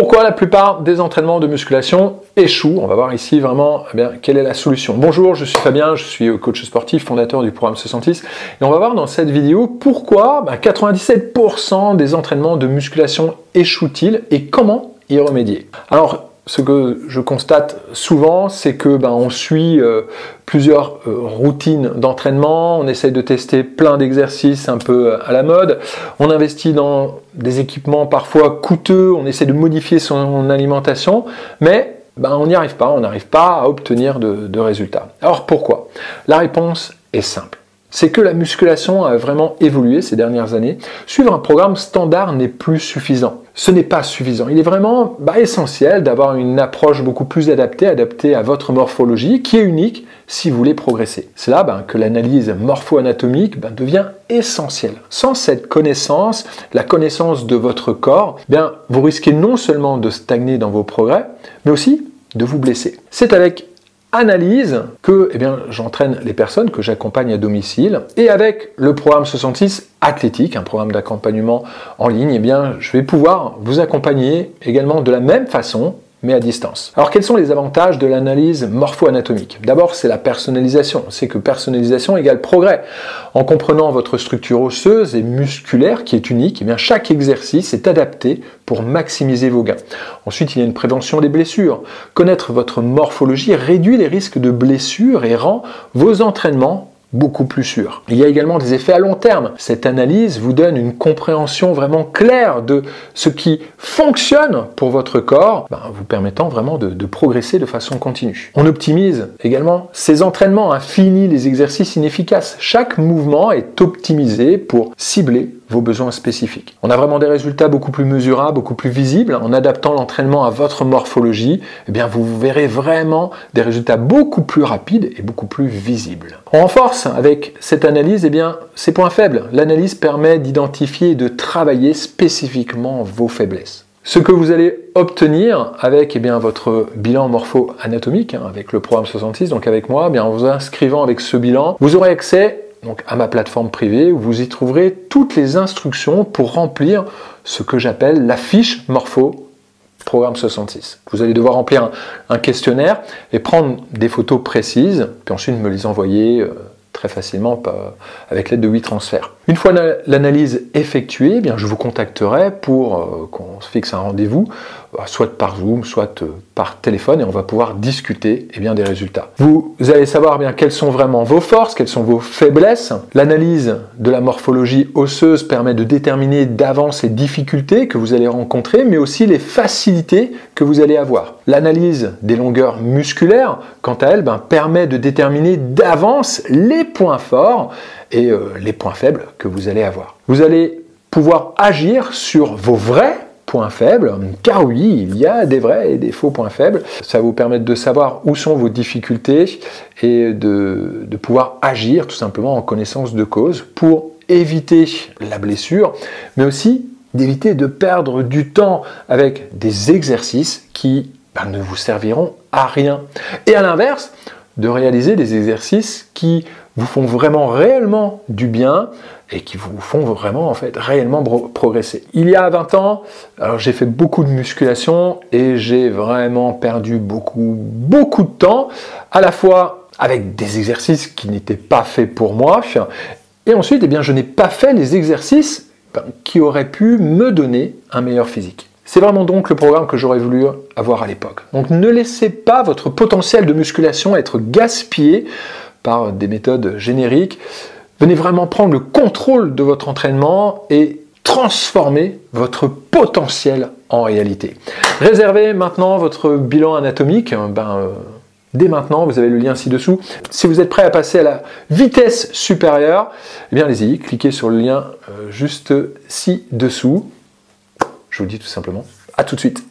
Pourquoi la plupart des entraînements de musculation échouent? On va voir ici vraiment quelle est la solution. Bonjour, je suis Fabien, je suis coach sportif, fondateur du programme 66 et on va voir dans cette vidéo pourquoi 97% des entraînements de musculation échouent-ils et comment y remédier. Alors, ce que je constate souvent, c'est que on suit plusieurs routines d'entraînement, on essaye de tester plein d'exercices un peu à la mode, on investit dans des équipements parfois coûteux, on essaie de modifier son alimentation, mais on n'y arrive pas, on n'arrive pas à obtenir de résultats. Alors pourquoi? La réponse est simple. C'est que la musculation a vraiment évolué ces dernières années. Suivre un programme standard n'est plus suffisant. Ce n'est pas suffisant. Il est vraiment essentiel d'avoir une approche beaucoup plus adaptée à votre morphologie, qui est unique si vous voulez progresser. C'est là que l'analyse morpho-anatomique devient essentielle. Sans cette connaissance, la connaissance de votre corps, vous risquez non seulement de stagner dans vos progrès, mais aussi de vous blesser. C'est avec analyse que j'entraîne les personnes que j'accompagne à domicile, et avec le programme 66 athlétique, un programme d'accompagnement en ligne, je vais pouvoir vous accompagner également de la même façon, mais à distance. Alors quels sont les avantages de l'analyse morpho-anatomique? D'abord, c'est la personnalisation. C'est que personnalisation égale progrès. En comprenant votre structure osseuse et musculaire qui est unique, chaque exercice est adapté pour maximiser vos gains. Ensuite, il y a une prévention des blessures. Connaître votre morphologie réduit les risques de blessures et rend vos entraînements beaucoup plus sûr. Il y a également des effets à long terme. Cette analyse vous donne une compréhension vraiment claire de ce qui fonctionne pour votre corps, vous permettant vraiment de progresser de façon continue. On optimise également ses entraînements, finit les exercices inefficaces. Chaque mouvement est optimisé pour cibler vos besoins spécifiques. On a vraiment des résultats beaucoup plus mesurables, beaucoup plus visibles. En adaptant l'entraînement à votre morphologie, vous verrez vraiment des résultats beaucoup plus rapides et beaucoup plus visibles. On renforce avec cette analyse ses points faibles. L'analyse permet d'identifier et de travailler spécifiquement vos faiblesses. Ce que vous allez obtenir avec votre bilan morpho-anatomique, avec le programme 66, donc avec moi, en vous inscrivant avec ce bilan, vous aurez accès à ma plateforme privée où vous y trouverez toutes les instructions pour remplir ce que j'appelle la fiche morpho programme 66. Vous allez devoir remplir un questionnaire et prendre des photos précises, puis ensuite me les envoyer très facilement avec l'aide de WeTransfer. Une fois l'analyse effectuée, je vous contacterai pour qu'on se fixe un rendez-vous, soit par Zoom, soit par téléphone, et on va pouvoir discuter des résultats. Vous allez savoir quelles sont vraiment vos forces, quelles sont vos faiblesses. L'analyse de la morphologie osseuse permet de déterminer d'avance les difficultés que vous allez rencontrer, mais aussi les facilités que vous allez avoir. L'analyse des longueurs musculaires, quant à elle, permet de déterminer d'avance les points forts et les points faibles que vous allez avoir. Vous allez pouvoir agir sur vos vrais points faibles, car oui, il y a des vrais et des faux points faibles. Ça va vous permettre de savoir où sont vos difficultés et de pouvoir agir tout simplement en connaissance de cause pour éviter la blessure, mais aussi d'éviter de perdre du temps avec des exercices qui ne vous serviront à rien. Et à l'inverse, de réaliser des exercices qui vous font vraiment réellement du bien et qui vous font vraiment réellement progresser. Il y a 20 ans, j'ai fait beaucoup de musculation et j'ai vraiment perdu beaucoup de temps, à la fois avec des exercices qui n'étaient pas faits pour moi, et ensuite je n'ai pas fait les exercices qui auraient pu me donner un meilleur physique. C'est vraiment donc le programme que j'aurais voulu avoir à l'époque. Donc ne laissez pas votre potentiel de musculation être gaspillé par des méthodes génériques. Venez vraiment prendre le contrôle de votre entraînement et transformer votre potentiel en réalité. Réservez maintenant votre bilan anatomique. Dès maintenant, vous avez le lien ci-dessous. Si vous êtes prêt à passer à la vitesse supérieure, allez-y, cliquez sur le lien juste ci-dessous. Je vous dis tout simplement, à tout de suite.